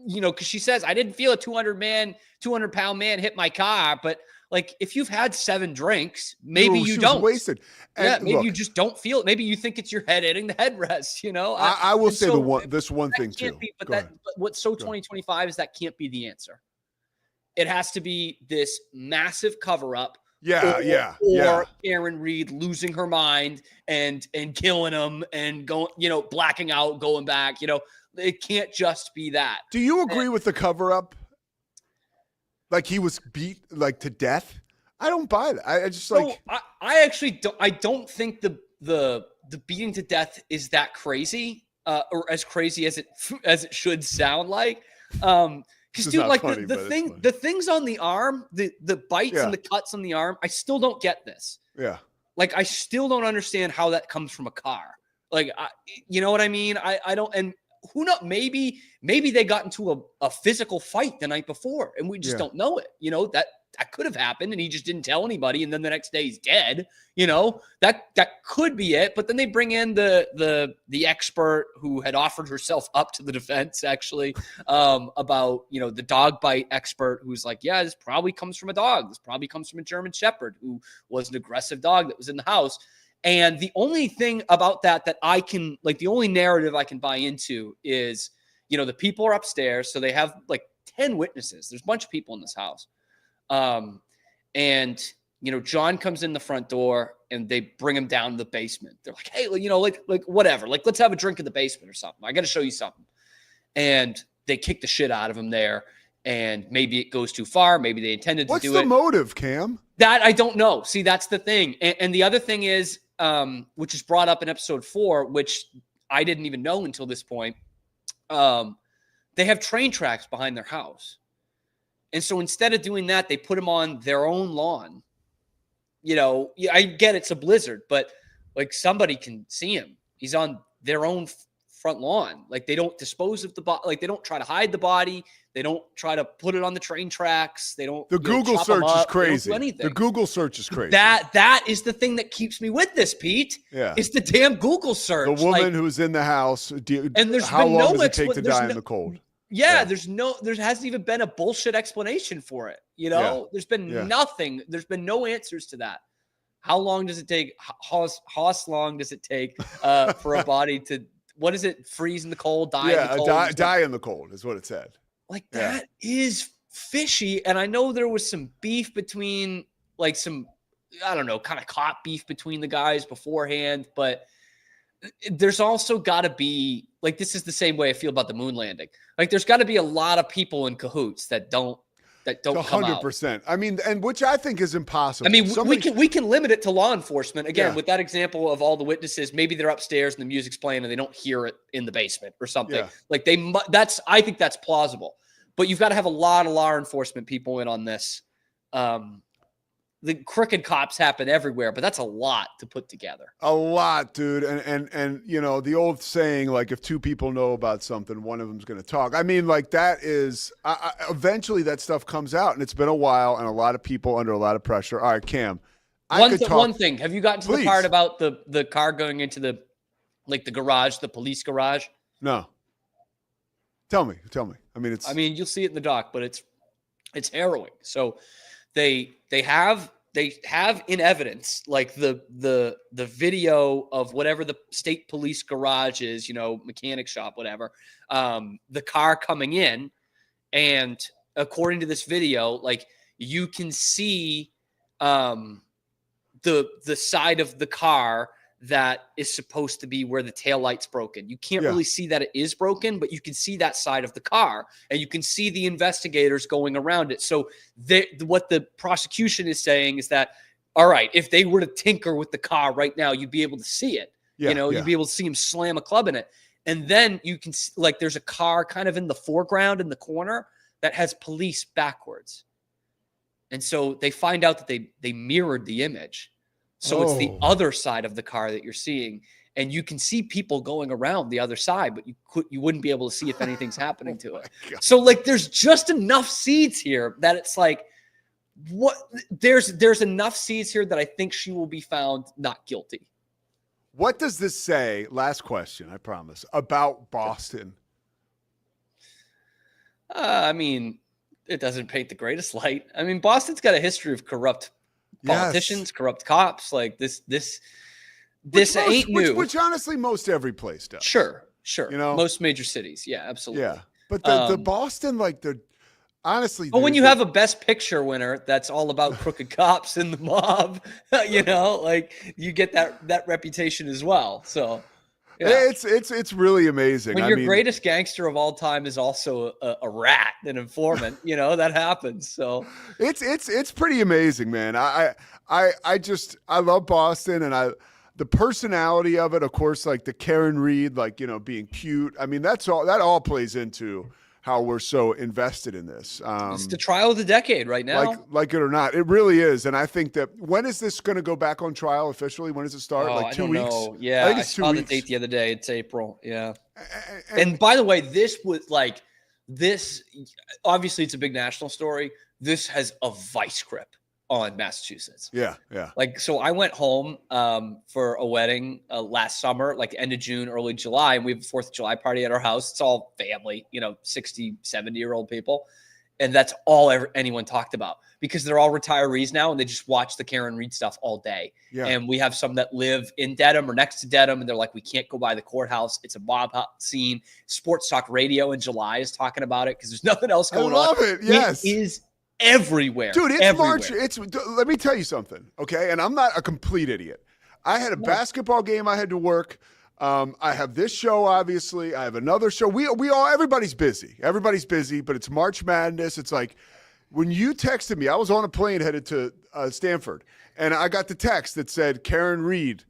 because she says, I didn't feel a 200-pound man hit my car. But like, if you've had 7 drinks, maybe you don't. Wasted. And maybe look, you just don't feel it. Maybe you think it's your head hitting the headrest, you know? I will say this one thing too. But what's so 2025 is that can't be the answer. It has to be this massive cover up. Or Aaron Reed losing her mind and killing him and going, blacking out, going back, it can't just be that. Do you agree with the cover up? Like he was beat like to death? I don't buy that. I just like I actually don't. I don't think the beating to death is that crazy, or as crazy as it should sound like. Because dude, like funny, the things on the arm, the bites and the cuts on the arm, I still don't get this. Yeah. Like I still don't understand how that comes from a car. Like you know what I mean? I don't. And who knows? Maybe they got into a physical fight the night before, and we just don't know it. That could have happened, and he just didn't tell anybody, and then the next day he's dead. That could be it. But then they bring in the expert who had offered herself up to the defense, actually, about the dog bite expert, who's like, yeah, this probably comes from a dog. This probably comes from a German Shepherd who was an aggressive dog that was in the house. And the only thing about that I can, like, the only narrative I can buy into is, the people are upstairs, so they have like 10 witnesses. There's a bunch of people in this house. And John comes in the front door and they bring him down to the basement. They're like, hey, like whatever, like, let's have a drink in the basement or something. I got to show you something. And they kick the shit out of him there. And maybe it goes too far. Maybe they intended to do it. What's the motive, Cam? That I don't know. See, that's the thing. And the other thing is, which is brought up in episode 4, which I didn't even know until this point. They have train tracks behind their house. And so instead of doing that, they put him on their own lawn. I get it's a blizzard, but like somebody can see him. He's on their own front lawn. Like they don't dispose of the body. Like they don't try to hide the body. They don't try to put it on the train tracks. They don't. The Google search is crazy. The Google search is crazy. That is the thing that keeps me with this, Pete. Yeah. It's the damn Google search. The woman who's in the house. And there's how been long no does it take to die in the cold? Yeah, there hasn't even been a bullshit explanation for it. There's been nothing. There's been no answers to that. How long does it take? How long does it take for a body to, what is it? Freeze in the cold, die in the cold? Die in the cold is what it said. Like that is fishy. And I know there was some beef between like some, I don't know, kind of cop beef between the guys beforehand, but there's also got to be, like, this is the same way I feel about the moon landing. Like, there's got to be a lot of people in cahoots that don't come out. 100%. I mean, and which I think is impossible. I mean, we can limit it to law enforcement. Again, with that example of all the witnesses, maybe they're upstairs and the music's playing and they don't hear it in the basement or something. Yeah. Like I think that's plausible. But you've got to have a lot of law enforcement people in on this. The crooked cops happen everywhere, but that's a lot to put together. A lot, dude. And the old saying, like, if 2 people know about something, one of them's going to talk. I mean, like, that is eventually that stuff comes out, and it's been a while, and a lot of people under a lot of pressure. All right, Cam. One thing. Have you gotten to the part about the car going into the garage, the police garage? No. Tell me. I mean, you'll see it in the doc, but it's harrowing. So they have in evidence, like the video of whatever the state police garage is, mechanic shop, whatever, the car coming in. And according to this video, like, you can see the side of the car that is supposed to be where the taillight's broken. You can't Yeah. really see that it is broken, but you can see that side of the car, and you can see the investigators going around it. So what the prosecution is saying is that, all right, if they were to tinker with the car right now, you'd be able to see it. Yeah, You'd be able to see him slam a club in it. And then you can see, like, there's a car kind of in the foreground in the corner that has police backwards. And so they find out that they mirrored the image. So it's the other side of the car that you're seeing, and you can see people going around the other side, but you wouldn't be able to see if anything's happening to it. So like, there's just enough seeds here that it's like, there's enough seeds here that I think she will be found not guilty. What does this say? Last question, I promise, about Boston. I mean, it doesn't paint the greatest light. I mean, Boston's got a history of corrupt politicians, corrupt cops. Like this ain't new. Which honestly, most every place does. Sure. You know, most major cities. Yeah, absolutely. Yeah. But the Boston, like, they're honestly. But when you have a Best Picture winner that's all about crooked cops and the mob, like, you get that reputation as well. So yeah. It's really amazing. When your greatest gangster of all time is also a rat, an informant, that happens. So it's pretty amazing, man. I love Boston, and the personality of it, of course, like the Karen Reed, like, being cute. I mean, that all plays into how we're so invested in this. It's the trial of the decade right now. Like it or not, it really is. And I think that, when is this going to go back on trial officially? When does it start? Like 2 weeks? Know. Yeah, I think it's 2 weeks. I saw the date the other day. It's April. Yeah. And by the way, this obviously it's a big national story. This has a vice grip on Massachusetts. Yeah. Like, so I went home for a wedding last summer, like end of June, early July, and we have a 4th of July party at our house. It's all family, 60, 70-year-old people. And that's all anyone talked about, because they're all retirees now, and they just watch the Karen Reed stuff all day. Yeah. And we have some that live in Dedham or next to Dedham, and they're like, we can't go by the courthouse. It's a mob scene. Sports Talk Radio in July is talking about it because there's nothing else going on. I love it. Yes. It is everywhere. Dude, it's everywhere. March. Let me tell you something, okay? And I'm not a complete idiot. I had a basketball game I had to work. I have this show, obviously. I have another show. Everybody's busy. Everybody's busy, but it's March Madness. It's like, when you texted me, I was on a plane headed to Stanford, and I got the text that said Karen Reed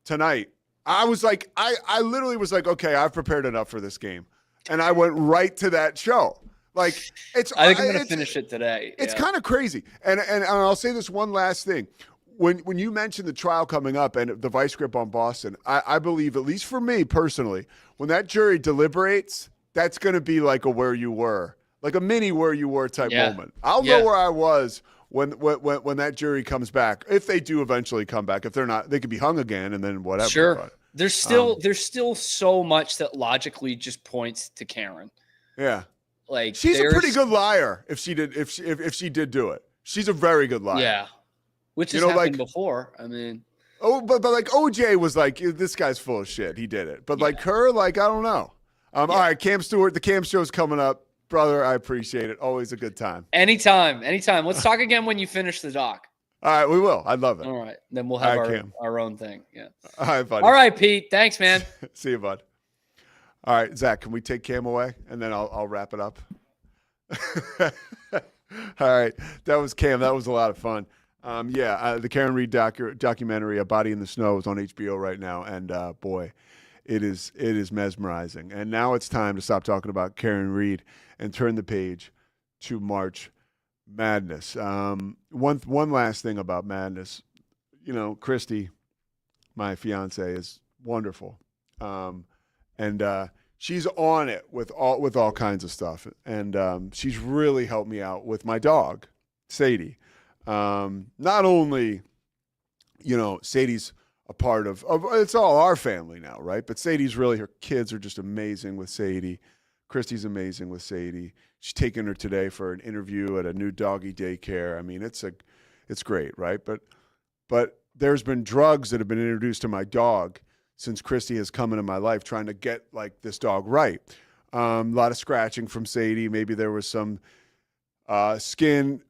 tonight. I was like, I literally was like, okay, I've prepared enough for this game. And I went right to that show. Like, I think I'm going to finish it today. It's kind of crazy. And I'll say this one last thing. When you mentioned the trial coming up and the vice grip on Boston, I believe, at least for me personally, when that jury deliberates, that's going to be like a where you were, like a mini where you were type moment. I'll know where I was when that jury comes back, if they do eventually come back. If they're not, they could be hung again and then whatever. Sure. But, there's still so much that logically just points to Karen. Yeah. Like, she's a pretty good liar if she did do it. She's a very good liar. Yeah. Which has happened before. I mean, but like OJ was like, this guy's full of shit. He did it. But like her, like, I don't know. All right, Cam Stewart, the Cam show's coming up. Brother, I appreciate it. Always a good time. Anytime. Let's talk again when you finish the doc. All right, we will. I'd love it. All right. Then we'll have our own thing. Yeah. All right, buddy. All right, Pete. Thanks, man. See you, bud. All right, Zach, can we take Cam away? And then I'll wrap it up. All right. That was Cam. That was a lot of fun. The Karen Reed documentary, A Body in the Snow, is on HBO right now. And boy, it is mesmerizing. And now it's time to stop talking about Karen Reed and turn the page to March Madness. One last thing about Madness. Christy, my fiance, is wonderful. And she's on it with all kinds of stuff. And she's really helped me out with my dog, Sadie. Not only, Sadie's a part of it's all our family now, right? But Sadie's really, her kids are just amazing with Sadie. Christy's amazing with Sadie. She's taking her today for an interview at a new doggy daycare. I mean, it's great, right? But there's been drugs that have been introduced to my dog since Christy has come into my life, trying to get like this dog right. A lot of scratching from Sadie. Maybe there was some skin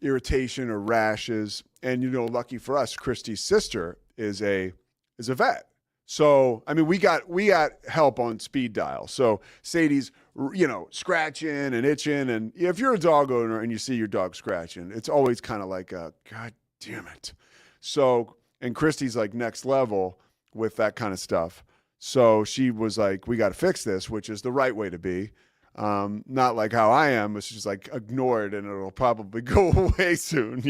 irritation or rashes. And lucky for us, Christy's sister is a is a vet. So, I mean, we got help on speed dial. So Sadie's, scratching and itching. And if you're a dog owner and you see your dog scratching, it's always kind of like, God damn it. So, and Christy's like next level with that kind of stuff. So she was like, we got to fix this, which is the right way to be. Not like how I am. It's just like ignore it and it'll probably go away soon,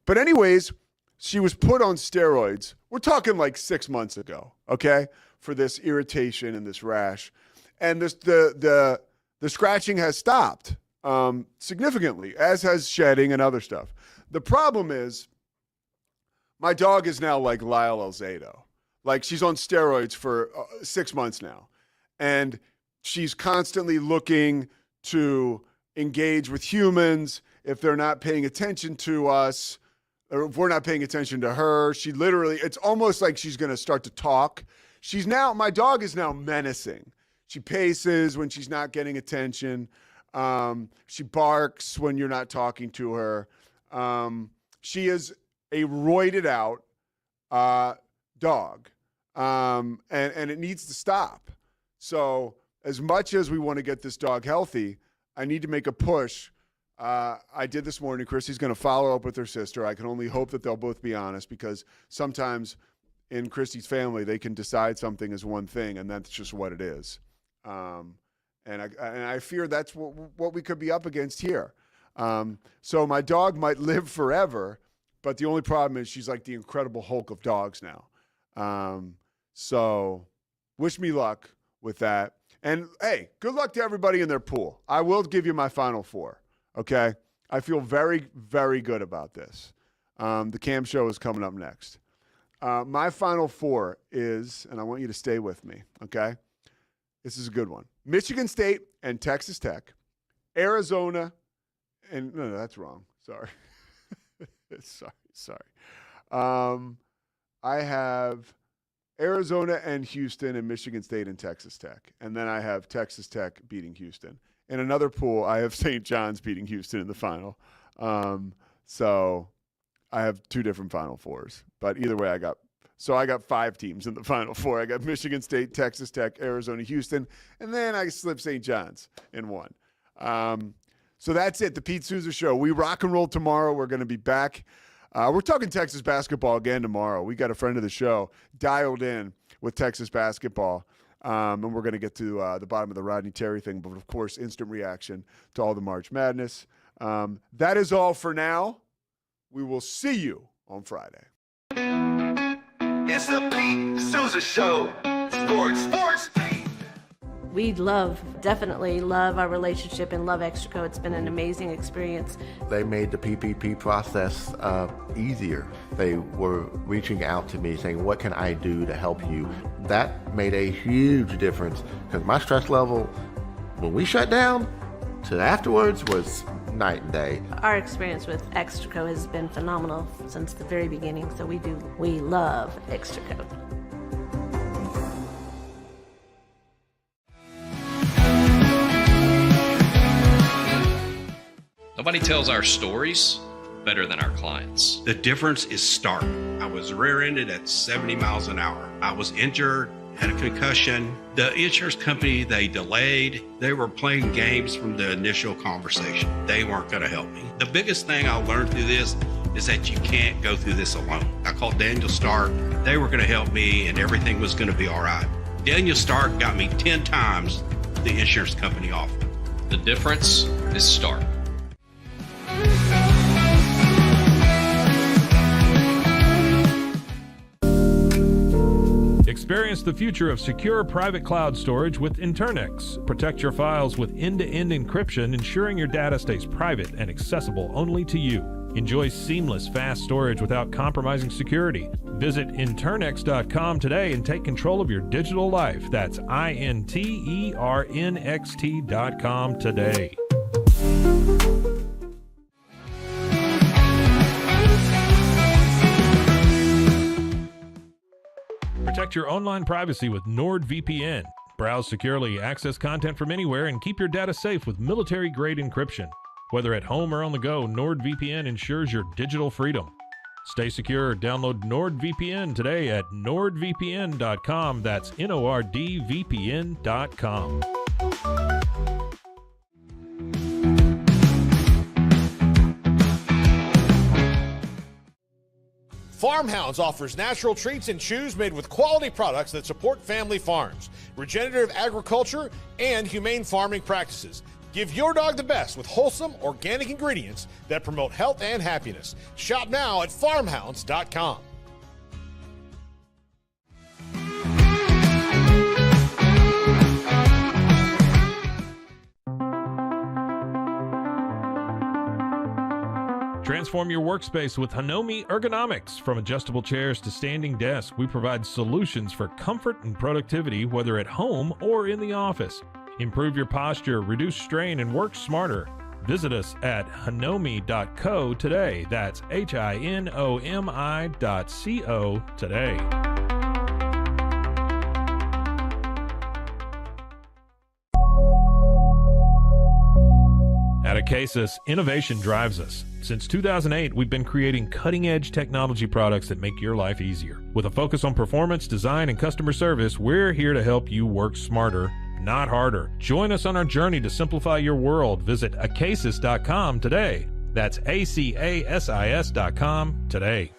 But anyways, she was put on steroids. We're talking like 6 months ago, okay, for this irritation and this rash. And the scratching has stopped significantly, as has shedding and other stuff. The problem is my dog is now like Lyle Alzado. Like she's on steroids for 6 months now. And she's constantly looking to engage with humans if they're not paying attention to us. Or if we're not paying attention to her, it's almost like she's going to start to talk. My dog is now menacing. She paces when she's not getting attention. She barks when you're not talking to her. She is a roided out dog. And it needs to stop. So as much as we want to get this dog healthy, I need to make a push. I did this morning. Christy's going to follow up with her sister. I can only hope that they'll both be honest, because sometimes in Christy's family, they can decide something is one thing, and that's just what it is. And I fear that's what we could be up against here. So my dog might live forever, but the only problem is she's like the Incredible Hulk of dogs now. So wish me luck with that. And hey, good luck to everybody in their pool. I will give you my final four. Okay, I feel very, very good about this. The Cam Show is coming up next. My final four is, and I want you to stay with me, okay? This is a good one. Michigan State and Texas Tech. Arizona and, no, that's wrong. Sorry. Sorry. I have Arizona and Houston and Michigan State and Texas Tech. And then I have Texas Tech beating Houston. In another pool, I have St. John's beating Houston in the final. So I have two different Final Fours. But either way, I got 5 teams in the Final Four. I got Michigan State, Texas Tech, Arizona, Houston, and then I slipped St. John's in one. So that's it, the Pete Sousa Show. We rock and roll tomorrow. We're going to be back. We're talking Texas basketball again tomorrow. We got a friend of the show dialed in with Texas basketball. And we're going to get to the bottom of the Rodney Terry thing, but of course, instant reaction to all the March Madness. That is all for now. We will see you on Friday. It's the Pete Sousa Show. Sports. We definitely love our relationship and love Extraco. It's been an amazing experience. They made the PPP process easier. They were reaching out to me saying, what can I do to help you? That made a huge difference because my stress level, when we shut down, to afterwards was night and day. Our experience with Extraco has been phenomenal since the very beginning, so we love Extraco. Nobody tells our stories better than our clients. The difference is stark. I was rear-ended at 70 miles an hour. I was injured, had a concussion. The insurance company, they delayed. They were playing games from the initial conversation. They weren't going to help me. The biggest thing I learned through this is that you can't go through this alone. I called Daniel Stark. They were going to help me and everything was going to be all right. Daniel Stark got me 10 times the insurance company offered. The difference is stark. Experience the future of secure private cloud storage with Internix. Protect your files with end-to-end encryption, ensuring your data stays private and accessible only to you. Enjoy seamless, fast storage without compromising security. Visit Internix.com today and take control of your digital life. That's INTERNXT.com today. Protect your online privacy with NordVPN. Browse securely, access content from anywhere, and keep your data safe with military-grade encryption. Whether at home or on the go, NordVPN ensures your digital freedom. Stay secure. Download NordVPN today at nordvpn.com. That's NORDVPN.com. Farmhounds offers natural treats and chews made with quality products that support family farms, regenerative agriculture, and humane farming practices. Give your dog the best with wholesome, organic ingredients that promote health and happiness. Shop now at farmhounds.com. Transform your workspace with Hanomi Ergonomics. From adjustable chairs to standing desks, we provide solutions for comfort and productivity, whether at home or in the office. Improve your posture, reduce strain, and work smarter. Visit us at hanomi.co today. That's HINOMI.co today. At Acasis, innovation drives us. Since 2008, we've been creating cutting-edge technology products that make your life easier. With a focus on performance, design, and customer service, we're here to help you work smarter, not harder. Join us on our journey to simplify your world. Visit acasis.com today. That's ACASIS.com today.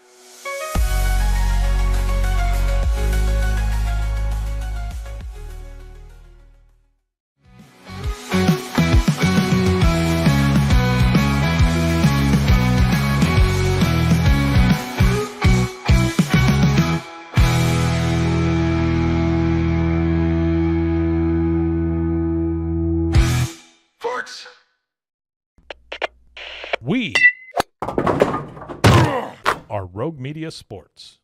We are Rogue Media Sports.